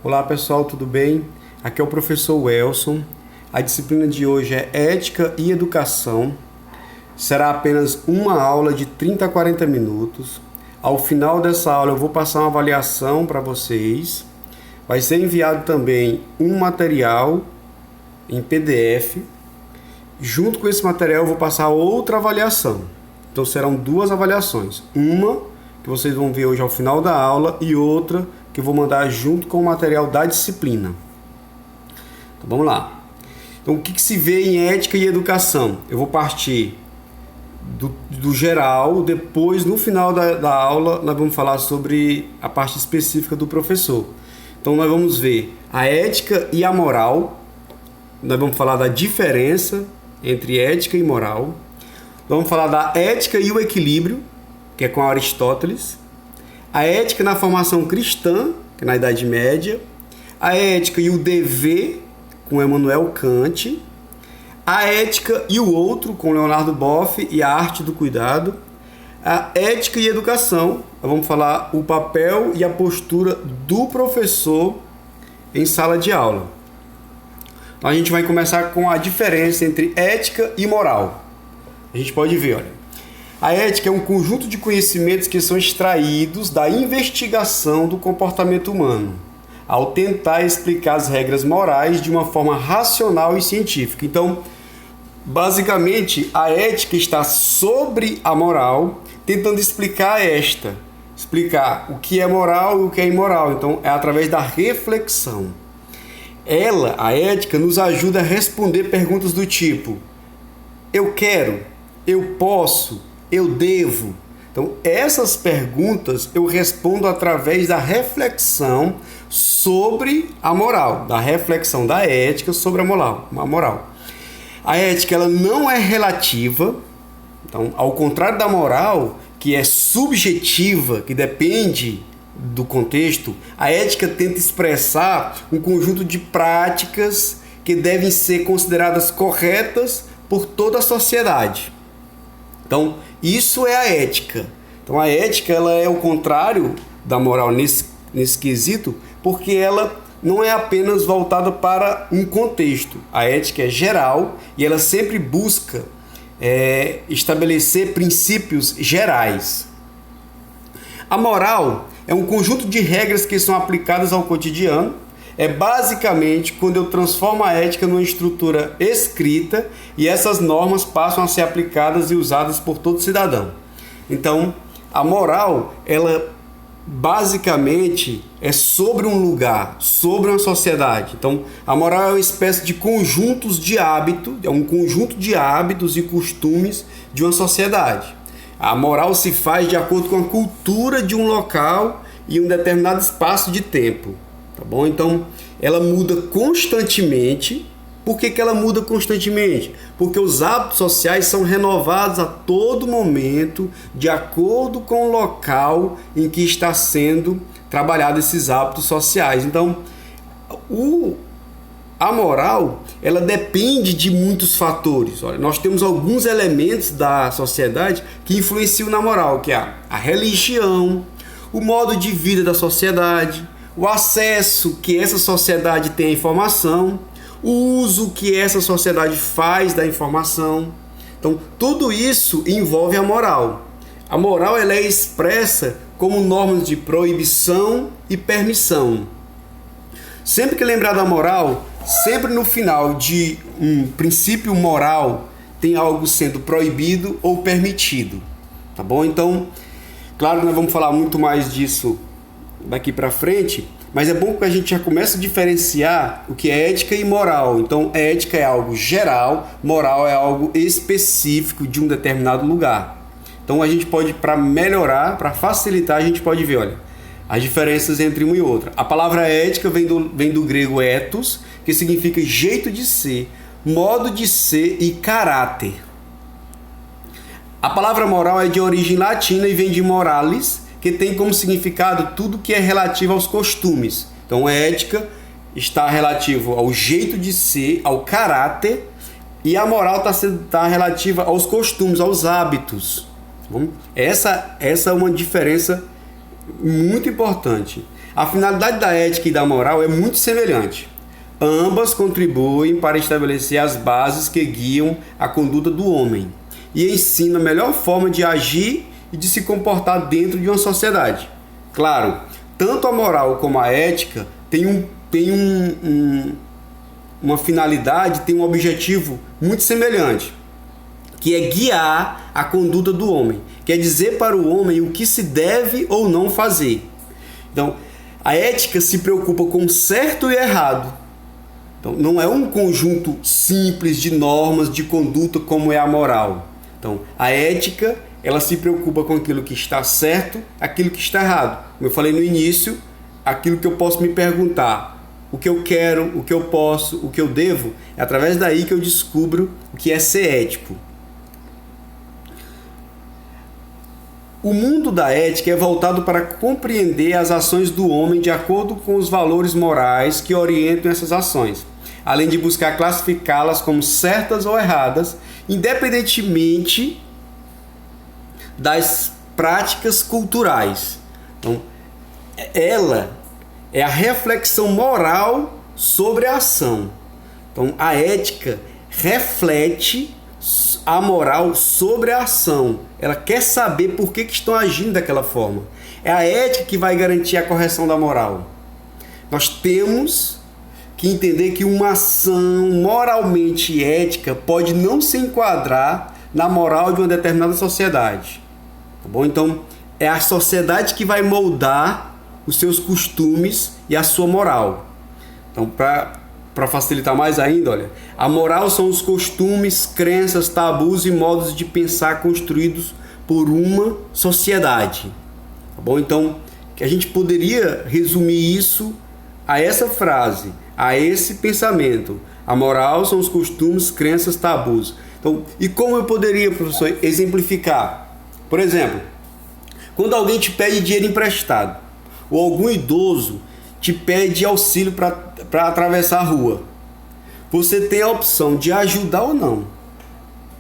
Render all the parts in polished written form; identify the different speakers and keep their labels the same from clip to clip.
Speaker 1: Olá pessoal, tudo bem? Aqui é o professor Welson. A disciplina de hoje é Ética e Educação. Será apenas uma aula de 30 a 40 minutos. Ao final dessa aula eu vou passar uma avaliação para vocês. Vai ser enviado também um material em PDF. Junto com esse material eu vou passar outra avaliação. Então serão duas avaliações. Uma que vocês vão ver hoje ao final da aula e outra que eu vou mandar junto com o material da disciplina. Então vamos lá. Então o que se vê em ética e educação? Eu vou partir do geral, depois no final da aula nós vamos falar sobre a parte específica do professor. Então nós vamos ver a ética e a moral, nós vamos falar da diferença entre ética e moral, vamos falar da ética e o equilíbrio, que é com Aristóteles, a ética na formação cristã, que é na Idade Média, a ética e o dever, com Emmanuel Kant, a ética e o outro, com Leonardo Boff e a arte do cuidado, a ética e educação, vamos falar o papel e a postura do professor em sala de aula. Então a gente vai começar com a diferença entre ética e moral. A gente pode ver, olha. A ética é um conjunto de conhecimentos que são extraídos da investigação do comportamento humano, ao tentar explicar as regras morais de uma forma racional e científica. Então, basicamente, a ética está sobre a moral, tentando explicar o que é moral e o que é imoral. Então, é através da reflexão. A ética, nos ajuda a responder perguntas do tipo: eu quero, eu posso, eu devo. Então, essas perguntas eu respondo através da reflexão sobre a moral, da reflexão da ética sobre a moral. A ética ela não é relativa, então, ao contrário da moral, que é subjetiva, que depende do contexto, a ética tenta expressar um conjunto de práticas que devem ser consideradas corretas por toda a sociedade. Então, isso é a ética. Então, a ética ela é o contrário da moral nesse quesito, porque ela não é apenas voltada para um contexto. A ética é geral e ela sempre busca estabelecer princípios gerais. A moral é um conjunto de regras que são aplicadas ao cotidiano. É basicamente quando eu transformo a ética numa estrutura escrita e essas normas passam a ser aplicadas e usadas por todo cidadão. Então, a moral, ela basicamente é sobre um lugar, sobre uma sociedade. Então, a moral é uma espécie de conjuntos de hábitos, é um conjunto de hábitos e costumes de uma sociedade. A moral se faz de acordo com a cultura de um local e um determinado espaço de tempo. Tá bom? Então, ela muda constantemente. Por que ela muda constantemente? Porque os hábitos sociais são renovados a todo momento, de acordo com o local em que está sendo trabalhado esses hábitos sociais. Então, a moral, ela depende de muitos fatores. Olha, nós temos alguns elementos da sociedade que influenciam na moral, que é a religião, o modo de vida da sociedade, o acesso que essa sociedade tem à informação, o uso que essa sociedade faz da informação. Então, tudo isso envolve a moral. A moral ela é expressa como normas de proibição e permissão. Sempre que lembrar da moral, sempre no final de um princípio moral tem algo sendo proibido ou permitido. Tá bom? Então, claro que nós vamos falar muito mais disso daqui para frente, mas é bom que a gente já comece a diferenciar o que é ética e moral. Então, ética é algo geral, moral é algo específico de um determinado lugar. Então, a gente pode, para melhorar, para facilitar, a gente pode ver, olha, as diferenças entre uma e outra. A palavra ética vem do grego ethos, que significa jeito de ser, modo de ser e caráter. A palavra moral é de origem latina e vem de moralis, que tem como significado tudo que é relativo aos costumes. Então, ética está relativo ao jeito de ser, ao caráter, e a moral está relativa aos costumes, aos hábitos. Essa é uma diferença muito importante. A finalidade da ética e da moral é muito semelhante. Ambas contribuem para estabelecer as bases que guiam a conduta do homem e ensinam a melhor forma de agir e de se comportar dentro de uma sociedade. Claro, tanto a moral como a ética têm uma finalidade, têm um objetivo muito semelhante, que é guiar a conduta do homem, quer dizer para o homem o que se deve ou não fazer. Então, a ética se preocupa com o certo e errado. Então, não é um conjunto simples de normas de conduta como é a moral. Então, a ética, ela se preocupa com aquilo que está certo, aquilo que está errado. Como eu falei no início, aquilo que eu posso me perguntar, o que eu quero, o que eu posso, o que eu devo, é através daí que eu descubro o que é ser ético. O mundo da ética é voltado para compreender as ações do homem de acordo com os valores morais que orientam essas ações, além de buscar classificá-las como certas ou erradas, independentemente das práticas culturais. Então, ela é a reflexão moral sobre a ação. Então, a ética reflete a moral sobre a ação. Ela quer saber por que estão agindo daquela forma. É a ética que vai garantir a correção da moral. Nós temos que entender que uma ação moralmente ética pode não se enquadrar na moral de uma determinada sociedade. Tá bom? Então, é a sociedade que vai moldar os seus costumes e a sua moral. Então, para facilitar mais ainda, olha, a moral são os costumes, crenças, tabus e modos de pensar construídos por uma sociedade. Tá bom? Então, que a gente poderia resumir isso a essa frase, a esse pensamento. A moral são os costumes, crenças, tabus. Então, e como eu poderia, professor, exemplificar? Por exemplo, quando alguém te pede dinheiro emprestado, ou algum idoso te pede auxílio para atravessar a rua, você tem a opção de ajudar ou não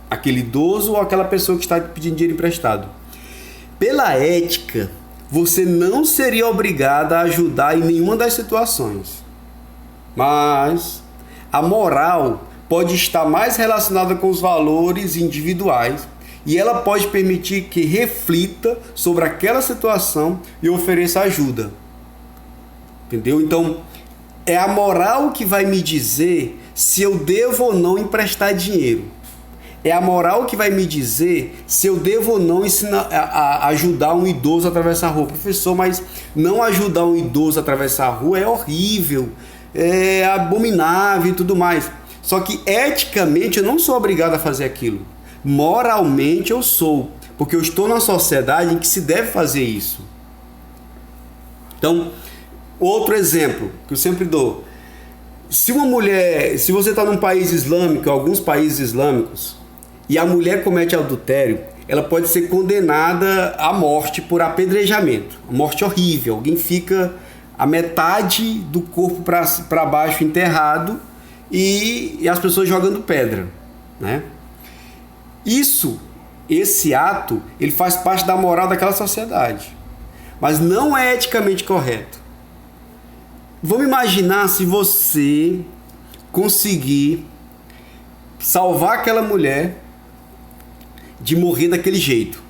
Speaker 1: aquele idoso ou aquela pessoa que está te pedindo dinheiro emprestado. Pela ética, você não seria obrigado a ajudar em nenhuma das situações. Mas a moral pode estar mais relacionada com os valores individuais e ela pode permitir que reflita sobre aquela situação e ofereça ajuda. Entendeu? Então, é a moral que vai me dizer se eu devo ou não emprestar dinheiro. É a moral que vai me dizer se eu devo ou não ajudar um idoso a atravessar a rua. Professor, mas não ajudar um idoso a atravessar a rua é horrível, é abominável e tudo mais. Só que eticamente eu não sou obrigado a fazer aquilo. Moralmente eu sou, porque eu estou numa sociedade em que se deve fazer isso. Então, outro exemplo que eu sempre dou. Se você está num país islâmico, alguns países islâmicos, e a mulher comete adultério, ela pode ser condenada à morte por apedrejamento. Uma morte horrível. Alguém fica a metade do corpo para baixo enterrado e as pessoas jogando pedra, né? Esse ato, ele faz parte da moral daquela sociedade, mas não é eticamente correto. Vamos imaginar se você conseguir salvar aquela mulher de morrer daquele jeito.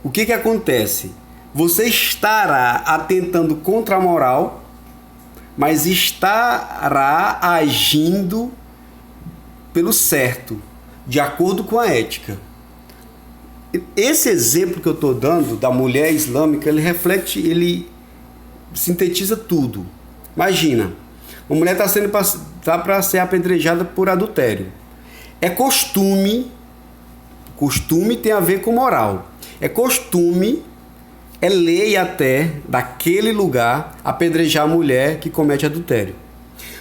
Speaker 1: O que acontece? Você estará atentando contra a moral, mas estará agindo pelo certo, de acordo com a ética. Esse exemplo que eu estou dando da mulher islâmica, ele sintetiza tudo. Imagina, uma mulher está para ser apedrejada por adultério. É costume tem a ver com moral. É costume, é lei até daquele lugar apedrejar a mulher que comete adultério.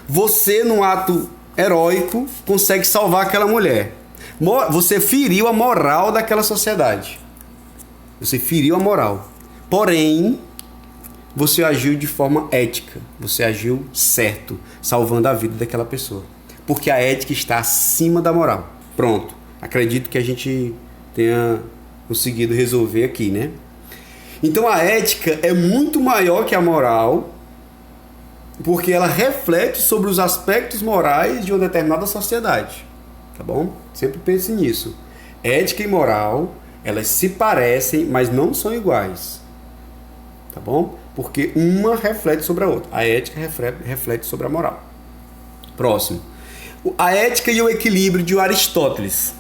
Speaker 1: Você, num ato heróico, consegue salvar aquela mulher. Você feriu a moral daquela sociedade. Você feriu a moral. Porém, você agiu de forma ética. Você agiu certo, salvando a vida daquela pessoa. Porque a ética está acima da moral. Pronto. Acredito que a gente tenha conseguido resolver aqui, né? Então a ética é muito maior que a moral, porque ela reflete sobre os aspectos morais de uma determinada sociedade. Tá bom? Sempre pense nisso. Ética e moral, elas se parecem, mas não são iguais. Tá bom? Porque uma reflete sobre a outra. A ética reflete sobre a moral. Próximo. A ética e o equilíbrio de Aristóteles.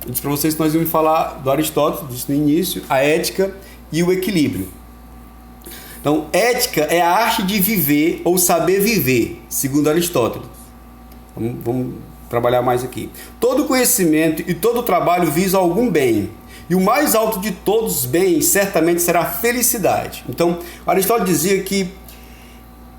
Speaker 1: Eu disse para vocês que nós íamos falar do Aristóteles, disse no início, a ética e o equilíbrio. Então, ética é a arte de viver ou saber viver, segundo Aristóteles. Vamos trabalhar mais aqui. Todo conhecimento e todo trabalho visa algum bem. E o mais alto de todos os bens certamente será a felicidade. Então, Aristóteles dizia que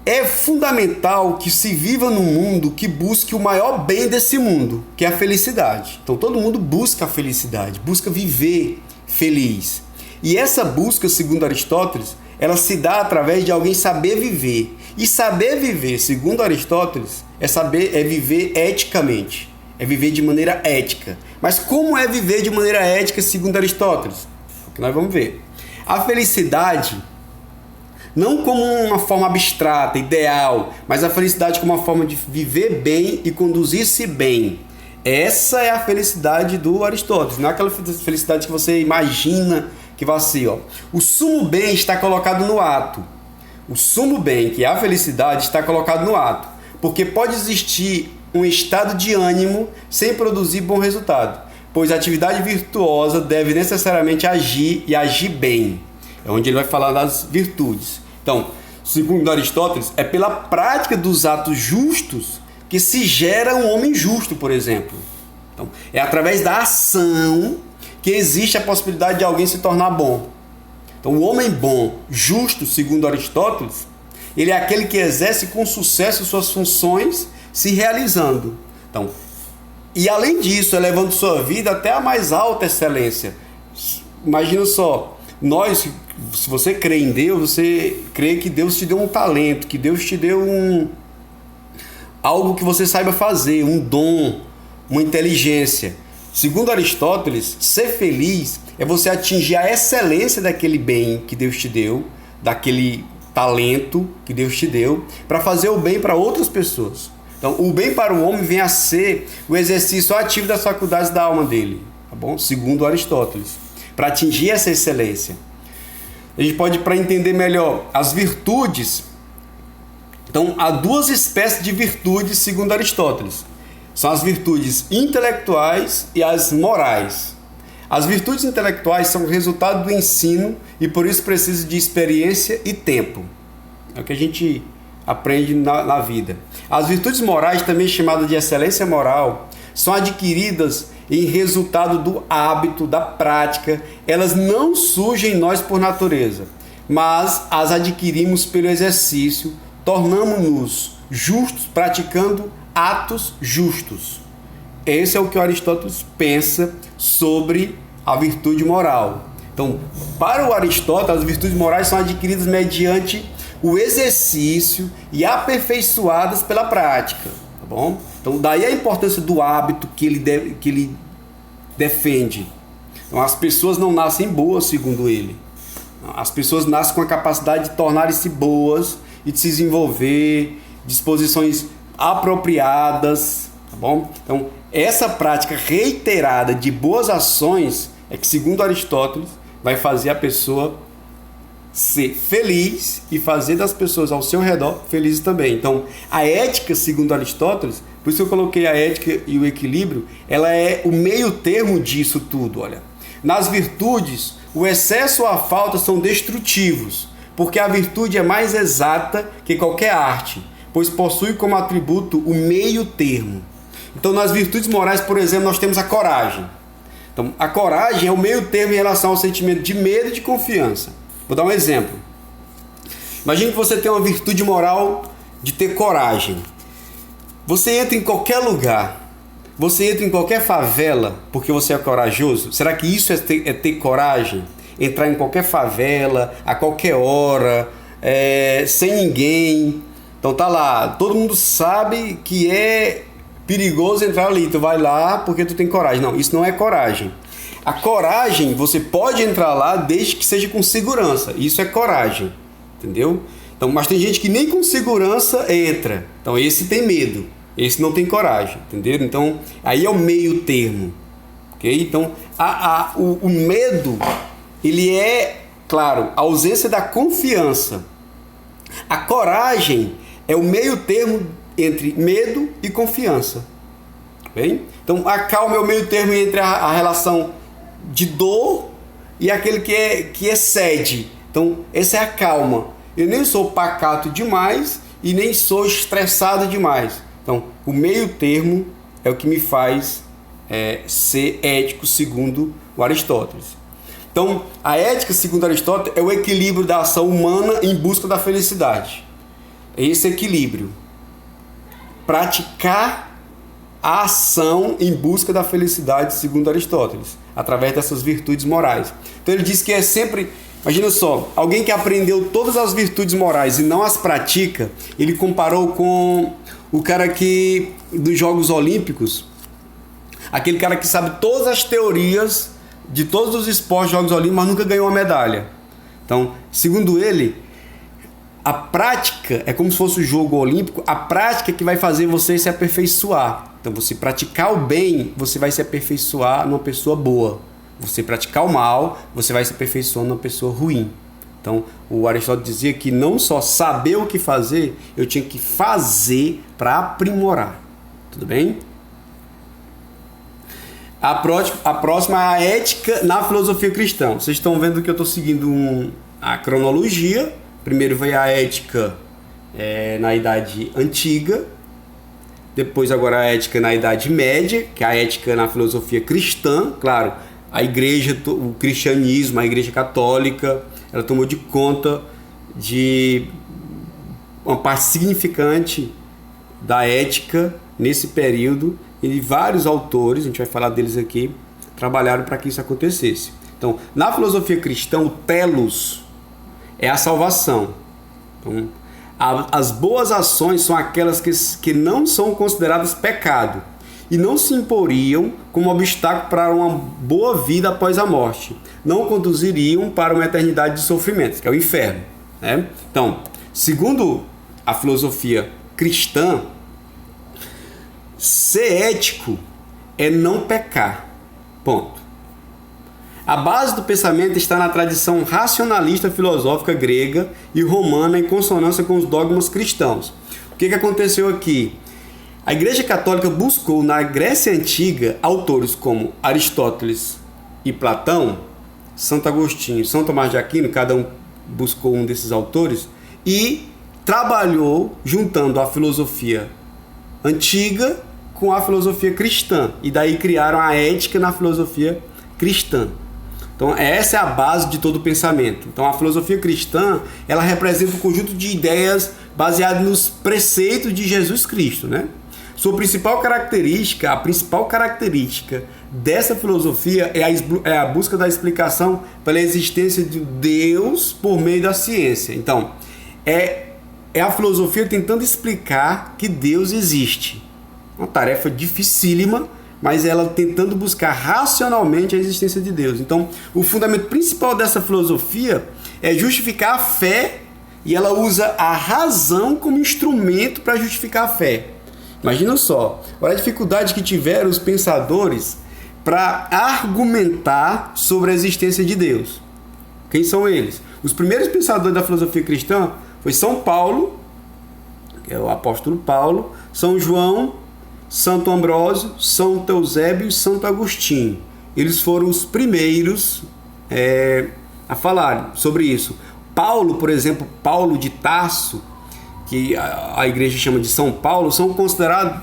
Speaker 1: é fundamental que se viva num mundo que busque o maior bem desse mundo, que é a felicidade. Então todo mundo busca a felicidade, busca viver feliz. E essa busca, segundo Aristóteles, ela se dá através de alguém saber viver. E saber viver, segundo Aristóteles, é viver eticamente, é viver de maneira ética. Mas como é viver de maneira ética, segundo Aristóteles? É o que nós vamos ver. A felicidade, não como uma forma abstrata, ideal, mas a felicidade como uma forma de viver bem e conduzir-se bem. Essa é a felicidade do Aristóteles, não é aquela felicidade que você imagina que vai ser. Ó. O sumo bem está colocado no ato. O sumo bem, que é a felicidade, está colocado no ato. Porque pode existir um estado de ânimo sem produzir bom resultado, pois a atividade virtuosa deve necessariamente agir e agir bem. É onde ele vai falar das virtudes. Então, segundo Aristóteles, é pela prática dos atos justos que se gera um homem justo, por exemplo. Então, é através da ação que existe a possibilidade de alguém se tornar bom. Então, o homem bom, justo, segundo Aristóteles, ele é aquele que exerce com sucesso suas funções, se realizando. Então, e além disso, elevando sua vida até a mais alta excelência. Imagina só, se você crê em Deus, você crê que Deus te deu um talento, que Deus te deu algo que você saiba fazer, um dom, uma inteligência. Segundo Aristóteles, ser feliz é você atingir a excelência daquele bem que Deus te deu, daquele talento que Deus te deu, para fazer o bem para outras pessoas. Então, o bem para o homem vem a ser o exercício ativo das faculdades da alma dele, tá bom? Segundo Aristóteles, para atingir essa excelência. A gente pode, para entender melhor, as virtudes. Então, há duas espécies de virtudes, segundo Aristóteles. São as virtudes intelectuais e as morais. As virtudes intelectuais são resultado do ensino e por isso precisam de experiência e tempo. É o que a gente aprende na vida. As virtudes morais, também chamadas de excelência moral, são adquiridas em resultado do hábito, da prática. Elas não surgem em nós por natureza, mas as adquirimos pelo exercício, tornamos-nos justos praticando atos justos. Esse é o que Aristóteles pensa sobre a virtude moral. Então, para o Aristóteles, as virtudes morais são adquiridas mediante o exercício e aperfeiçoadas pela prática, tá bom? Então, daí a importância do hábito que ele defende. Então, as pessoas não nascem boas, segundo ele. As pessoas nascem com a capacidade de tornarem-se boas e de se desenvolver, disposições apropriadas, tá bom? Então, essa prática reiterada de boas ações é que, segundo Aristóteles, vai fazer a pessoa ser feliz e fazer das pessoas ao seu redor felizes também. Então, a ética, segundo Aristóteles, por isso que eu coloquei a ética e o equilíbrio, ela é o meio termo disso tudo, olha. Nas virtudes, o excesso ou a falta são destrutivos, porque a virtude é mais exata que qualquer arte, pois possui como atributo o meio termo. Então, nas virtudes morais, por exemplo, nós temos a coragem. Então, a coragem é o meio termo em relação ao sentimento de medo e de confiança. Vou dar um exemplo. Imagine que você tem uma virtude moral de ter coragem. Você entra em qualquer lugar, você entra em qualquer favela porque você é corajoso. Será que isso é ter coragem? Entrar em qualquer favela, a qualquer hora, sem ninguém. Então tá lá, todo mundo sabe que é perigoso entrar ali. Tu vai lá porque tu tem coragem. Não, isso não é coragem. a coragem, você pode entrar lá desde que seja com segurança. Isso é coragem, entendeu? Então, mas tem gente que nem com segurança entra. Então, esse tem medo. Esse não tem coragem, entendeu? Então, aí é o meio termo. Okay? Então, o medo, ele é, claro, a ausência da confiança. A coragem é o meio termo entre medo e confiança. Bem? Então, a calma é o meio termo entre a relação de dor e aquele que excede. Então, essa é a calma. Eu nem sou pacato demais e nem sou estressado demais. Então, o meio termo é o que me faz ser ético segundo o Aristóteles. Então, a ética segundo Aristóteles é o equilíbrio da ação humana em busca da felicidade. É esse equilíbrio. Praticar a ação em busca da felicidade segundo Aristóteles, através dessas virtudes morais. Então ele diz que é sempre, imagina só, alguém que aprendeu todas as virtudes morais e não as pratica, ele comparou com o cara que dos Jogos Olímpicos, aquele cara que sabe todas as teorias de todos os esportes Jogos Olímpicos, mas nunca ganhou uma medalha. Então, segundo ele, a prática é como se fosse o jogo olímpico, a prática é que vai fazer você se aperfeiçoar. Então, você praticar o bem, você vai se aperfeiçoar numa pessoa boa. Você praticar o mal, você vai se aperfeiçoar numa pessoa ruim. Então, o Aristóteles dizia que não só saber o que fazer, eu tinha que fazer para aprimorar. Tudo bem? A próxima é a ética na filosofia cristã. Vocês estão vendo que eu estou seguindo a cronologia. Primeiro veio a ética na Idade Antiga, depois agora a ética na Idade Média, que é a ética na filosofia cristã. Claro, a igreja, o cristianismo, a igreja católica, ela tomou de conta de uma parte significante da ética nesse período, e vários autores, a gente vai falar deles aqui, trabalharam para que isso acontecesse. Então, na filosofia cristã, o telos é a salvação. Então, as boas ações são aquelas que não são consideradas pecado e não se imporiam como obstáculo para uma boa vida após a morte. Não conduziriam para uma eternidade de sofrimentos, que é o inferno, né? Então, segundo a filosofia cristã, ser ético é não pecar. Ponto. A base do pensamento está na tradição racionalista filosófica grega e romana em consonância com os dogmas cristãos. O que aconteceu aqui? A Igreja Católica buscou na Grécia Antiga autores como Aristóteles e Platão, Santo Agostinho, São Tomás de Aquino, cada um buscou um desses autores, e trabalhou juntando a filosofia antiga com a filosofia cristã. E daí criaram a ética na filosofia cristã. Então, essa é a base de todo o pensamento. Então, a filosofia cristã, ela representa um conjunto de ideias baseadas nos preceitos de Jesus Cristo, né? Sua principal característica, a principal característica dessa filosofia é a busca da explicação pela existência de Deus por meio da ciência. Então, é a filosofia tentando explicar que Deus existe. Uma tarefa dificílima, mas ela tentando buscar racionalmente a existência de Deus. Então, o fundamento principal dessa filosofia é justificar a fé, e ela usa a razão como instrumento para justificar a fé. Imagina só, olha a dificuldade que tiveram os pensadores para argumentar sobre a existência de Deus. Quem são eles? Os primeiros pensadores da filosofia cristã foi São Paulo, que é o apóstolo Paulo, São João, Santo Ambrósio, Santo Eusébio e Santo Agostinho. Eles foram os primeiros a falar sobre isso. Paulo, por exemplo, Paulo de Tarso, que a igreja chama de São Paulo, são consideradas,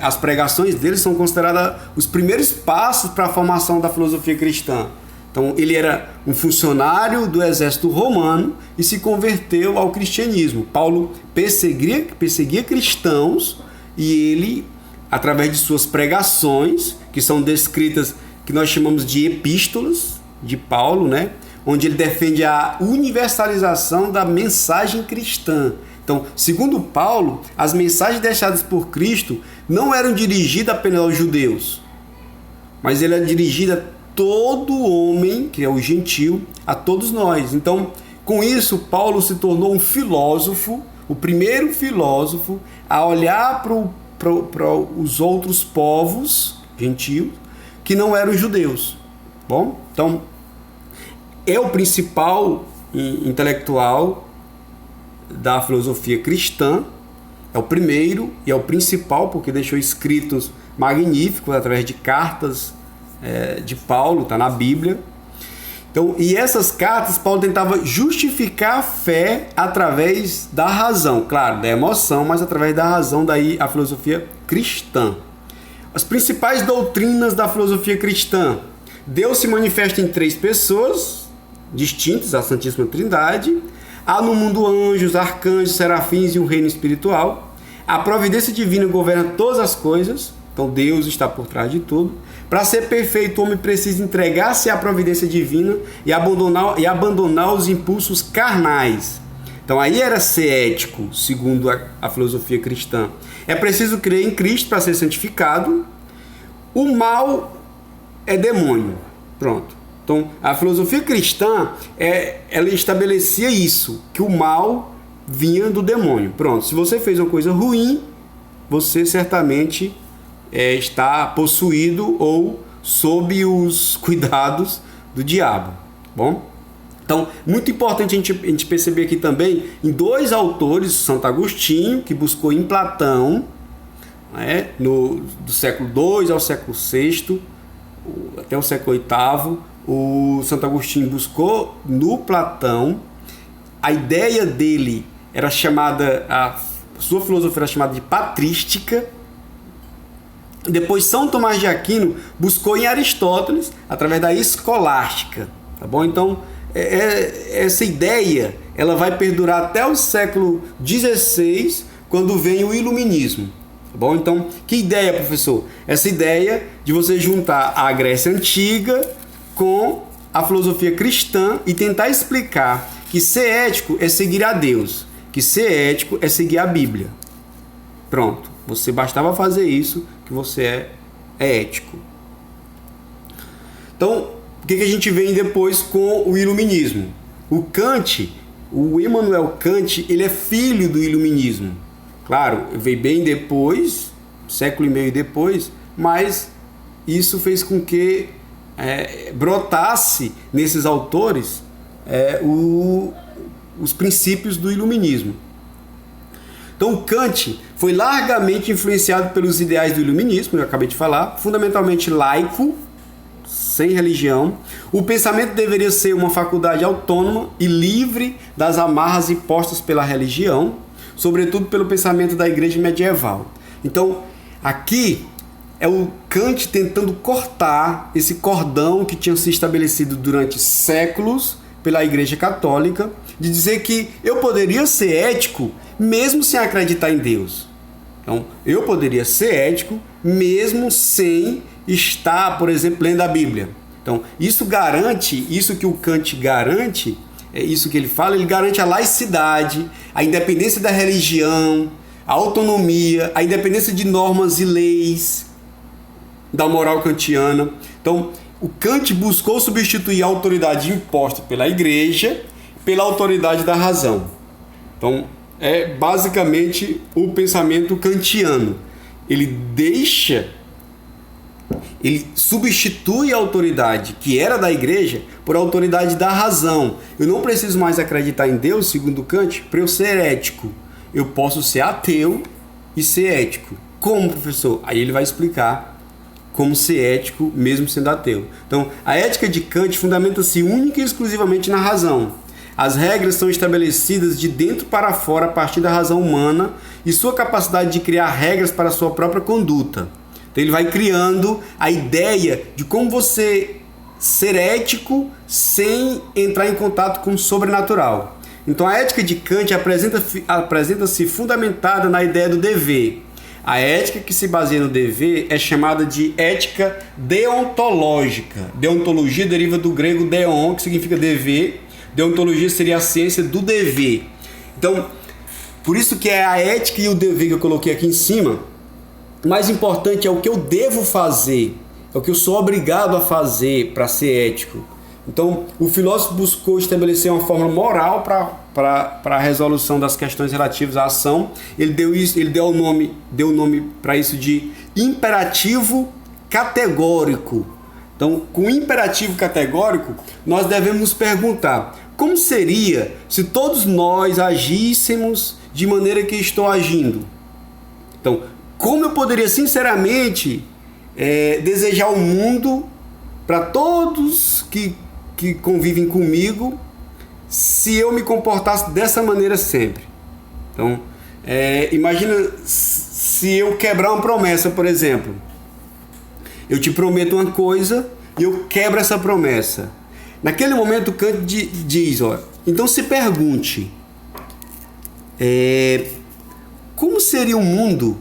Speaker 1: as pregações dele são consideradas os primeiros passos para a formação da filosofia cristã. Então, ele era um funcionário do exército romano e se converteu ao cristianismo. Paulo perseguia cristãos, e ele, através de suas pregações, que são descritas, que nós chamamos de epístolas de Paulo, né? Onde ele defende a universalização da mensagem cristã. Então, segundo Paulo, as mensagens deixadas por Cristo não eram dirigidas apenas aos judeus, mas ele era dirigida a todo homem, que é o gentil, a todos nós. Então, com isso, Paulo se tornou um filósofo, o primeiro filósofo a olhar para os outros povos gentios que não eram judeus. Bom, então, é o principal intelectual da filosofia cristã, é o primeiro e é o principal, porque deixou escritos magníficos através de cartas de Paulo, está na Bíblia. Então, e essas cartas, Paulo tentava justificar a fé através da razão, claro, da emoção, mas através da razão, daí a filosofia cristã. As principais doutrinas da filosofia cristã: Deus se manifesta em 3 pessoas distintas, a Santíssima Trindade. Há no mundo anjos, arcanjos, serafins e um reino espiritual. A providência divina governa todas as coisas. Então Deus está por trás de tudo. Para ser perfeito, o homem precisa entregar-se à providência divina e abandonar os impulsos carnais. Então aí era ser ético, segundo a filosofia cristã. É preciso crer em Cristo para ser santificado. O mal é demônio. Pronto. Então a filosofia cristã, ela estabelecia isso, que o mal vinha do demônio. Pronto. Se você fez uma coisa ruim, você certamente está possuído ou sob os cuidados do diabo. Bom? Então, muito importante a gente perceber aqui também em 2 autores, Santo Agostinho, que buscou em Platão, do século II ao século VI, até o século VIII, o Santo Agostinho buscou no Platão. A ideia dele era chamada, a sua filosofia era chamada de patrística. Depois São Tomás de Aquino buscou em Aristóteles através da escolástica, tá bom? Então essa ideia ela vai perdurar até o século XVI, quando vem o iluminismo, tá bom? Então, que ideia, professor? Essa ideia de você juntar a Grécia Antiga com a filosofia cristã e tentar explicar que ser ético é seguir a Deus, que ser ético é seguir a Bíblia. Pronto, você bastava fazer isso que você é ético. Então, o que a gente vem depois com o iluminismo? O Kant, o Immanuel Kant, ele é filho do iluminismo. Claro, veio bem depois, século e meio depois, mas isso fez com que brotasse nesses autores os princípios do iluminismo. Então, Kant foi largamente influenciado pelos ideais do iluminismo, eu acabei de falar, fundamentalmente laico, sem religião. O pensamento deveria ser uma faculdade autônoma e livre das amarras impostas pela religião, sobretudo pelo pensamento da igreja medieval. Então, aqui é o Kant tentando cortar esse cordão que tinha se estabelecido durante séculos pela Igreja Católica, de dizer que eu poderia ser ético mesmo sem acreditar em Deus. Então, eu poderia ser ético mesmo sem estar, por exemplo, lendo a Bíblia. Então, isso que o Kant garante, isso que ele fala, ele garante a laicidade, a independência da religião, a autonomia, a independência de normas e leis da moral kantiana. Então, o Kant buscou substituir a autoridade imposta pela igreja pela autoridade da razão. Então, é basicamente o pensamento kantiano. Ele substitui a autoridade que era da igreja por autoridade da razão. Eu não preciso mais acreditar em Deus, segundo Kant, para eu ser ético. Eu posso ser ateu e ser ético. Como, professor? Aí ele vai explicar como ser ético mesmo sendo ateu. Então, a ética de Kant fundamenta-se única e exclusivamente na razão. As regras são estabelecidas de dentro para fora a partir da razão humana e sua capacidade de criar regras para a sua própria conduta. Então, ele vai criando a ideia de como você ser ético sem entrar em contato com o sobrenatural. Então, a ética de Kant apresenta-se fundamentada na ideia do dever. A ética que se baseia no dever é chamada de ética deontológica. Deontologia deriva do grego deon, que significa dever. Deontologia seria a ciência do dever. Então, por isso que é a ética e o dever que eu coloquei aqui em cima. O mais importante é o que eu devo fazer é o que eu sou obrigado a fazer para ser ético. Então, o filósofo buscou estabelecer uma forma moral para a resolução das questões relativas à ação. Ele deu o nome para isso de imperativo categórico. Então, com o imperativo categórico, nós devemos nos perguntar: como seria se todos nós agíssemos de maneira que estou agindo? Então, como eu poderia sinceramente desejar um mundo para todos que convivem comigo se eu me comportasse dessa maneira sempre? Então, imagina se eu quebrar uma promessa, por exemplo. Eu te prometo uma coisa e eu quebro essa promessa. Naquele momento, Kant diz, então se pergunte, como seria um mundo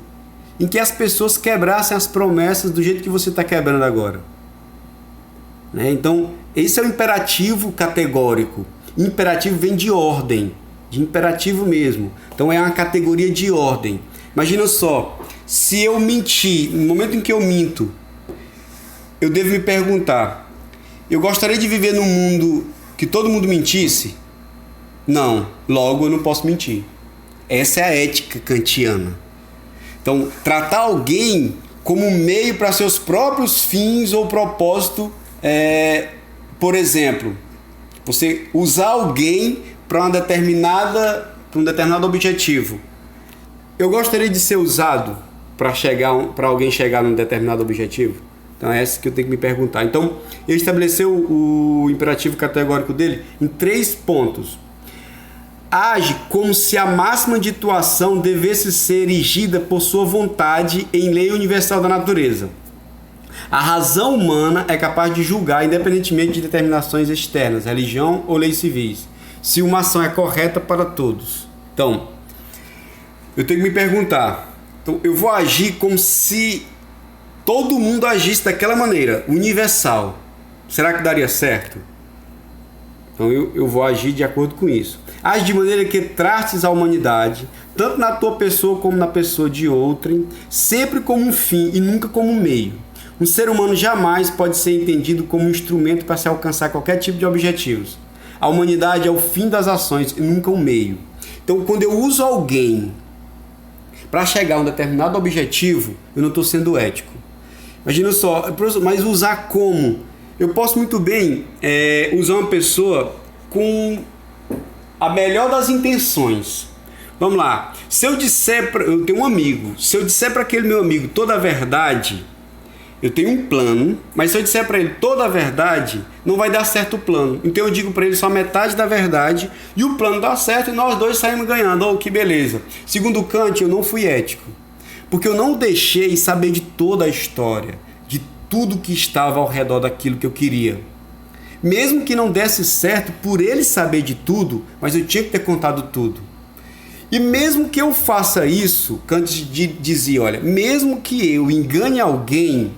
Speaker 1: em que as pessoas quebrassem as promessas do jeito que você está quebrando agora? Então, esse é o imperativo categórico. Imperativo vem de ordem, de imperativo mesmo. Então, é uma categoria de ordem. Imagina só, se eu mentir, no momento em que eu minto, eu devo me perguntar: eu gostaria de viver num mundo que todo mundo mentisse? Não, logo eu não posso mentir. Essa é a ética kantiana. Então, tratar alguém como meio para seus próprios fins ou propósito, por exemplo, você usar alguém para um determinado objetivo. Eu gostaria de ser usado para alguém chegar num determinado objetivo? Então é essa que eu tenho que me perguntar. Então, ele estabeleceu o imperativo categórico dele em 3 pontos. Age como se a máxima de atuação devesse ser erigida por sua vontade em lei universal da natureza. A razão humana é capaz de julgar, independentemente de determinações externas, religião ou leis civis, se uma ação é correta para todos. Então, eu tenho que me perguntar, então, eu vou agir como se todo mundo agisse daquela maneira, universal. Será que daria certo? Então eu vou agir de acordo com isso. Age de maneira que trates a humanidade, tanto na tua pessoa como na pessoa de outrem, sempre como um fim e nunca como um meio. Um ser humano jamais pode ser entendido como um instrumento para se alcançar qualquer tipo de objetivos. A humanidade é o fim das ações e nunca um meio. Então, quando eu uso alguém para chegar a um determinado objetivo, eu não estou sendo ético. Imagina só, mas usar como? Eu posso muito bem usar uma pessoa com a melhor das intenções. Vamos lá. Se eu disser, eu tenho um amigo, se eu disser para aquele meu amigo toda a verdade, eu tenho um plano, mas se eu disser para ele toda a verdade, não vai dar certo o plano. Então eu digo para ele só metade da verdade e o plano dá certo e nós dois saímos ganhando. Oh, que beleza. Segundo Kant, eu não fui ético. Porque eu não deixei saber de toda a história, de tudo que estava ao redor daquilo que eu queria. Mesmo que não desse certo por ele saber de tudo, mas eu tinha que ter contado tudo. E mesmo que eu faça isso, Kant dizia, olha, mesmo que eu engane alguém,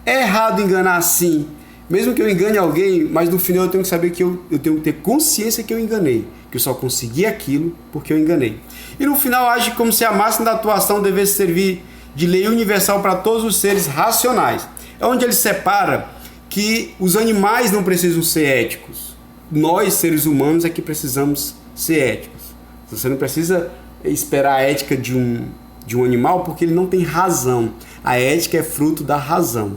Speaker 1: é errado enganar sim. Mesmo que eu engane alguém, mas no final eu tenho que saber que eu tenho que ter consciência que eu enganei, que eu só consegui aquilo porque eu enganei. E no final age como se a máxima da atuação devesse servir de lei universal para todos os seres racionais. É onde ele separa que os animais não precisam ser éticos. Nós, seres humanos, é que precisamos ser éticos. Você não precisa esperar a ética de um animal porque ele não tem razão. A ética é fruto da razão.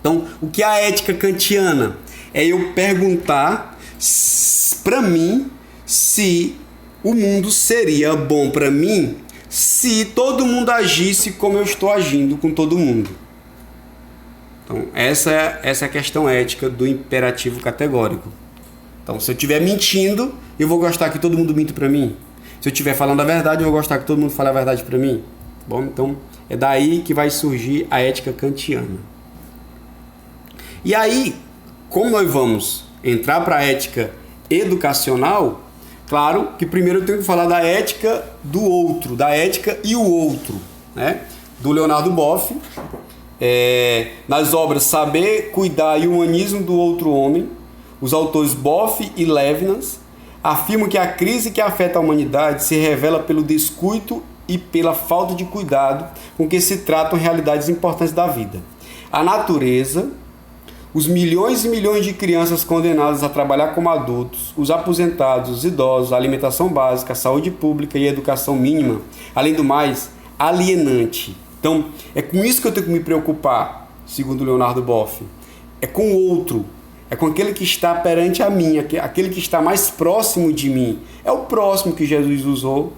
Speaker 1: Então, o que é a ética kantiana? É eu perguntar para mim se o mundo seria bom para mim se todo mundo agisse como eu estou agindo com todo mundo. Então, essa é a questão ética do imperativo categórico. Então, se eu estiver mentindo, eu vou gostar que todo mundo minta para mim. Se eu estiver falando a verdade, eu vou gostar que todo mundo fale a verdade para mim. Bom, então, é daí que vai surgir a ética kantiana. E aí, como nós vamos entrar para a ética educacional, claro que primeiro eu tenho que falar da ética do outro, da ética e o outro, né? Do Leonardo Boff, nas obras Saber, Cuidar e Humanismo do Outro Homem, os autores Boff e Levinas afirmam que a crise que afeta a humanidade se revela pelo descuido e pela falta de cuidado com que se tratam realidades importantes da vida. a natureza, os milhões e milhões de crianças condenadas a trabalhar como adultos, os aposentados, os idosos, a alimentação básica, a saúde pública e a educação mínima, além do mais, alienante. Então, é com isso que eu tenho que me preocupar, segundo Leonardo Boff. É com o outro, é com aquele que está perante a mim, aquele que está mais próximo de mim. É o próximo que Jesus usou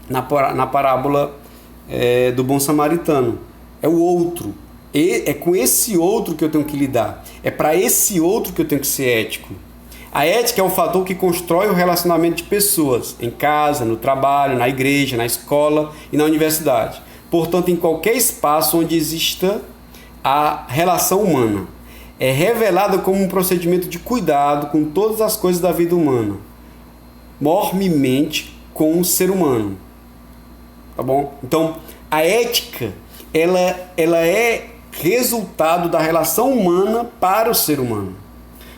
Speaker 1: na parábola do bom samaritano. É o outro. É com esse outro que eu tenho que lidar. É para esse outro que eu tenho que ser ético. A ética é o fator que constrói o relacionamento de pessoas, em casa, no trabalho, na igreja, na escola e na universidade. Portanto, em qualquer espaço onde exista a relação humana. É revelada como um procedimento de cuidado com todas as coisas da vida humana. Mormemente com o ser humano. Tá bom? Então, a ética, ela é resultado da relação humana para o ser humano.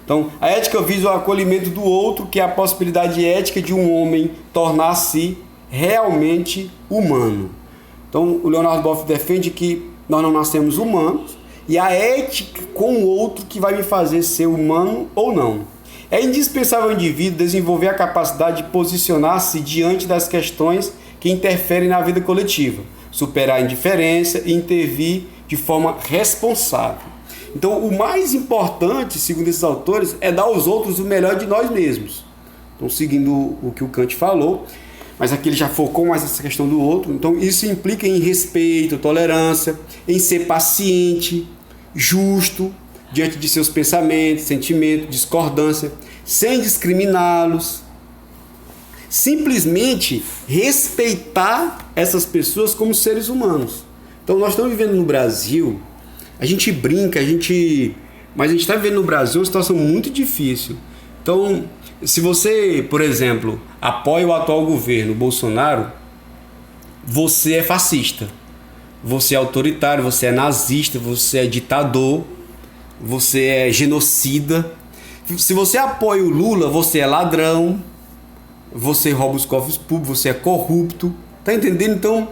Speaker 1: Então, a ética visa o acolhimento do outro, que é a possibilidade ética de um homem tornar-se realmente humano. Então, o Leonardo Boff defende que nós não nascemos humanos e a ética com o outro que vai me fazer ser humano ou não. É indispensável ao indivíduo desenvolver a capacidade de posicionar-se diante das questões que interferem na vida coletiva, superar a indiferença e intervir de forma responsável. Então, o mais importante, segundo esses autores, é dar aos outros o melhor de nós mesmos. Então, seguindo o que o Kant falou, mas aqui ele já focou mais nessa questão do outro. Então, isso implica em respeito, tolerância, em ser paciente, justo, diante de seus pensamentos, sentimentos, discordância, sem discriminá-los. Simplesmente respeitar essas pessoas como seres humanos. Então, nós estamos vivendo no Brasil, a gente brinca, mas a gente está vivendo no Brasil uma situação muito difícil. Então, se você, por exemplo, apoia o atual governo Bolsonaro, você é fascista, você é autoritário, você é nazista, você é ditador, você é genocida. Se você apoia o Lula, você é ladrão, você rouba os cofres públicos, você é corrupto. Tá entendendo? Então,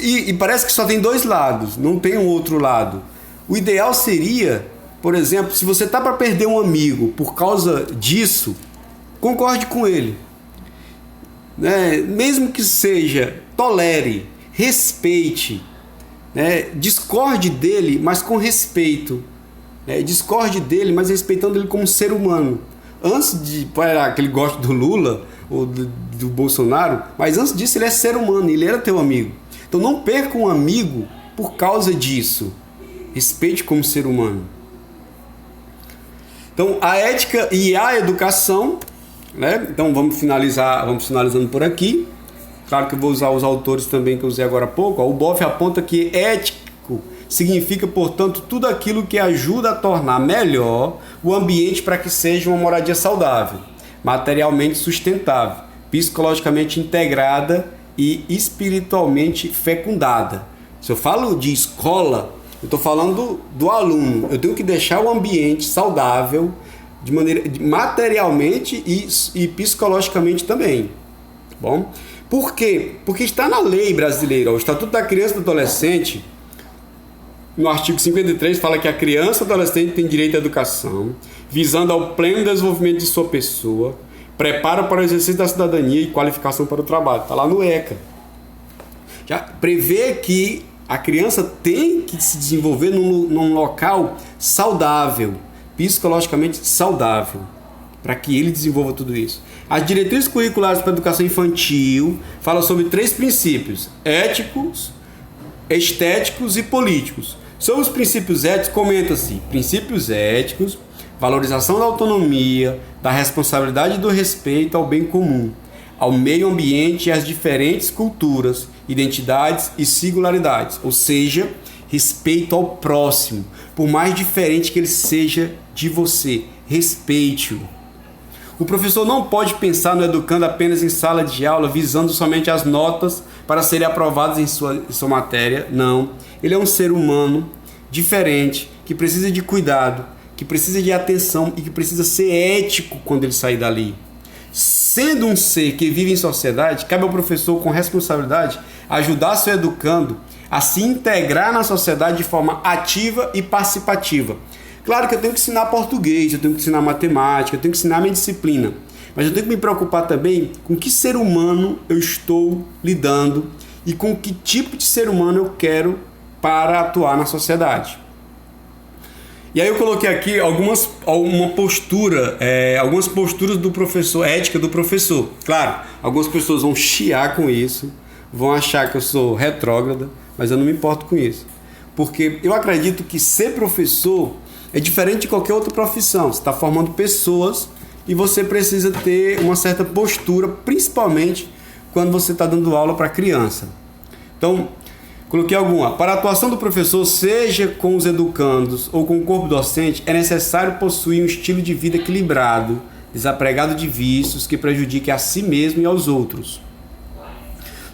Speaker 1: e parece que só tem dois lados, não tem um outro lado. O ideal seria, por exemplo, se você tá para perder um amigo por causa disso, concorde com ele, né? Mesmo que seja, tolere, respeite, né? Discorde dele, mas com respeito, né? Discorde dele, mas respeitando ele como ser humano. Antes de que ele goste do Lula ou do Bolsonaro, mas antes disso ele é ser humano, ele era teu amigo. Então não perca um amigo por causa disso. Respeite como ser humano. Então a ética e a educação, né? Então vamos finalizando por aqui. Claro que eu vou usar os autores também que eu usei agora há pouco. O Boff aponta que ético significa, portanto, tudo aquilo que ajuda a tornar melhor o ambiente para que seja uma moradia saudável, materialmente sustentável, psicologicamente integrada e espiritualmente fecundada. Se eu falo de escola, eu estou falando do aluno. Eu tenho que deixar o ambiente saudável de maneira materialmente e psicologicamente também. Bom? Por quê? Porque está na lei brasileira, o Estatuto da Criança e do Adolescente, no artigo 53, fala que a criança e o adolescente tem direito à educação, visando ao pleno desenvolvimento de sua pessoa, preparo para o exercício da cidadania e qualificação para o trabalho. Está lá no ECA. Já prevê que a criança tem que se desenvolver num local saudável, psicologicamente saudável, para que ele desenvolva tudo isso. As diretrizes curriculares para a educação infantil falam sobre 3 princípios: éticos, estéticos e políticos. Sobre os princípios éticos, comenta-se: princípios éticos, valorização da autonomia, da responsabilidade e do respeito ao bem comum, ao meio ambiente e às diferentes culturas, identidades e singularidades, ou seja, respeito ao próximo, por mais diferente que ele seja de você, respeite-o. O professor não pode pensar no educando apenas em sala de aula, visando somente as notas para serem aprovadas em sua matéria. Não. Ele é um ser humano diferente, que precisa de cuidado, que precisa de atenção e que precisa ser ético quando ele sair dali. Sendo um ser que vive em sociedade, cabe ao professor com responsabilidade ajudar seu educando a se integrar na sociedade de forma ativa e participativa. Claro que eu tenho que ensinar português, eu tenho que ensinar matemática, eu tenho que ensinar a minha disciplina, mas eu tenho que me preocupar também com que ser humano eu estou lidando e com que tipo de ser humano eu quero para atuar na sociedade. E aí eu coloquei aqui algumas posturas do professor, ética do professor. Claro, algumas pessoas vão chiar com isso, vão achar que eu sou retrógrada, mas eu não me importo com isso. Porque eu acredito que ser professor é diferente de qualquer outra profissão. Você está formando pessoas e você precisa ter uma certa postura, principalmente quando você está dando aula para criança. Então, coloquei alguma. Para a atuação do professor, seja com os educandos ou com o corpo docente, é necessário possuir um estilo de vida equilibrado, desapegado de vícios que prejudiquem a si mesmo e aos outros.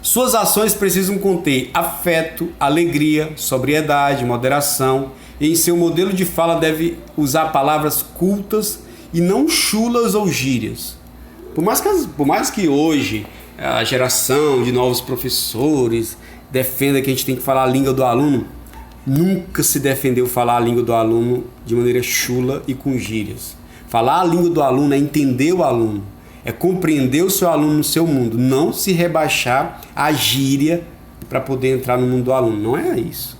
Speaker 1: Suas ações precisam conter afeto, alegria, sobriedade, moderação, e em seu modelo de fala deve usar palavras cultas e não chulas ou gírias. Por mais que hoje a geração de novos professores defenda que a gente tem que falar a língua do aluno, nunca se defendeu falar a língua do aluno de maneira chula e com gírias. Falar a língua do aluno é entender o aluno, é compreender o seu aluno no seu mundo, não se rebaixar a gíria para poder entrar no mundo do aluno. Não é isso.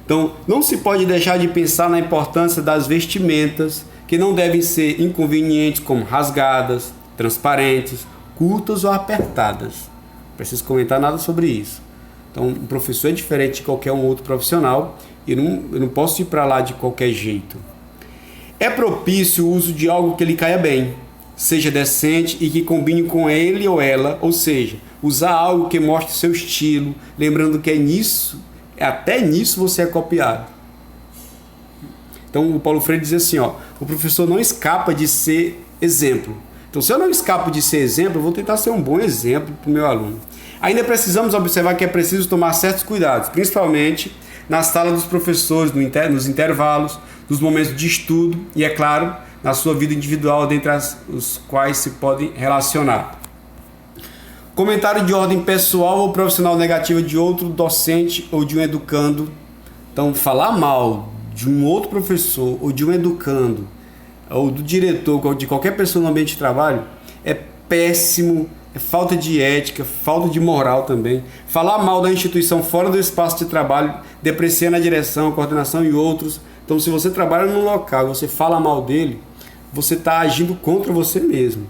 Speaker 1: Então, não se pode deixar de pensar na importância das vestimentas, que não devem ser inconvenientes, como rasgadas, transparentes, curtas ou apertadas. Não preciso comentar nada sobre isso. Então, o professor é diferente de qualquer um outro profissional e eu não posso ir para lá de qualquer jeito. É propício o uso de algo que lhe caia bem, seja decente e que combine com ele ou ela, ou seja, usar algo que mostre seu estilo, lembrando que até nisso você é copiado. Então, o Paulo Freire diz assim, o professor não escapa de ser exemplo. Então, se eu não escapo de ser exemplo, eu vou tentar ser um bom exemplo para o meu aluno. Ainda precisamos observar que é preciso tomar certos cuidados, principalmente na sala dos professores, nos intervalos, nos momentos de estudo e, é claro, na sua vida individual, dentre os quais se podem relacionar. Comentário de ordem pessoal ou profissional negativa de outro docente ou de um educando. Então, falar mal de um outro professor ou de um educando ou do diretor ou de qualquer pessoa no ambiente de trabalho é péssimo, é falta de ética, falta de moral também. Falar mal da instituição fora do espaço de trabalho, depreciando a direção, a coordenação e outros. Então, se você trabalha num local e você fala mal dele, você está agindo contra você mesmo.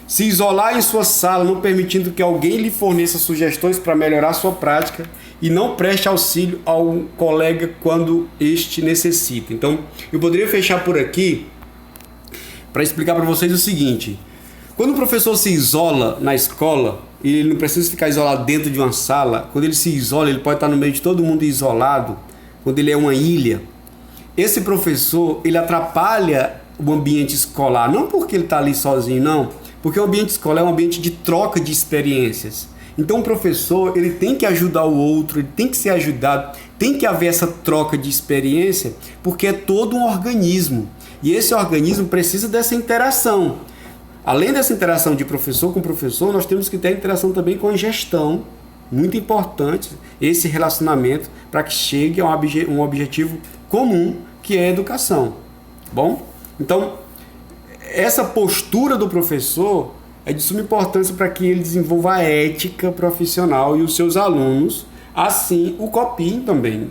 Speaker 1: Se isolar em sua sala, não permitindo que alguém lhe forneça sugestões para melhorar sua prática e não preste auxílio ao colega quando este necessita. Então, eu poderia fechar por aqui para explicar para vocês o seguinte. Quando o professor se isola na escola, e ele não precisa ficar isolado dentro de uma sala, quando ele se isola, ele pode estar no meio de todo mundo isolado, quando ele é uma ilha, esse professor, ele atrapalha o ambiente escolar, não porque ele está ali sozinho, não, porque o ambiente escolar é um ambiente de troca de experiências. Então o professor, ele tem que ajudar o outro, ele tem que ser ajudado, tem que haver essa troca de experiência, porque é todo um organismo, e esse organismo precisa dessa interação. Além dessa interação de professor com professor, nós temos que ter a interação também com a gestão, muito importante esse relacionamento para que chegue a um objetivo comum, que é a educação. Bom? Então, essa postura do professor é de suma importância para que ele desenvolva a ética profissional e os seus alunos, assim, o copiem também.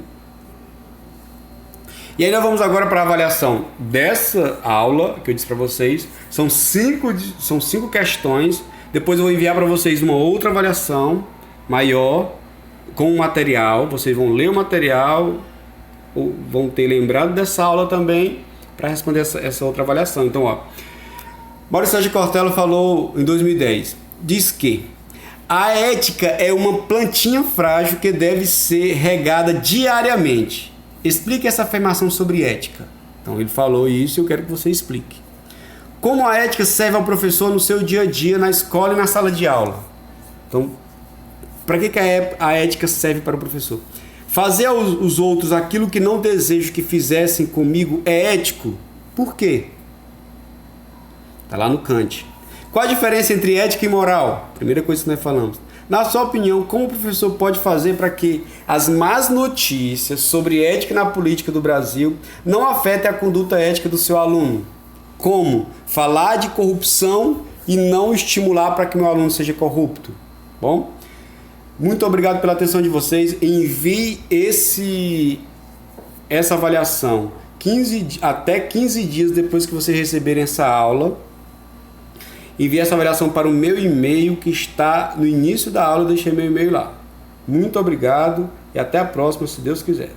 Speaker 1: E aí nós vamos agora para a avaliação dessa aula, que eu disse para vocês. São cinco questões. Depois eu vou enviar para vocês uma outra avaliação maior, com o material. Vocês vão ler o material, ou vão ter lembrado dessa aula também, para responder essa outra avaliação. Então, Maurício Sérgio Cortella falou em 2010, diz que a ética é uma plantinha frágil que deve ser regada diariamente. Explique essa afirmação sobre ética. Então ele falou isso e eu quero que você explique. Como a ética serve ao professor no seu dia a dia, na escola e na sala de aula? Então, para que a ética serve para o professor? Fazer aos outros aquilo que não desejo que fizessem comigo é ético? Por quê? Está lá no Kant. Qual a diferença entre ética e moral? Primeira coisa que nós falamos. Na sua opinião, como o professor pode fazer para que as más notícias sobre ética na política do Brasil não afetem a conduta ética do seu aluno? Como falar de corrupção e não estimular para que meu aluno seja corrupto? Bom, muito obrigado pela atenção de vocês. Envie essa avaliação até 15 dias depois que vocês receberem essa aula. Envie essa avaliação para o meu e-mail que está no início da aula, eu deixei meu e-mail lá. Muito obrigado e até a próxima, se Deus quiser.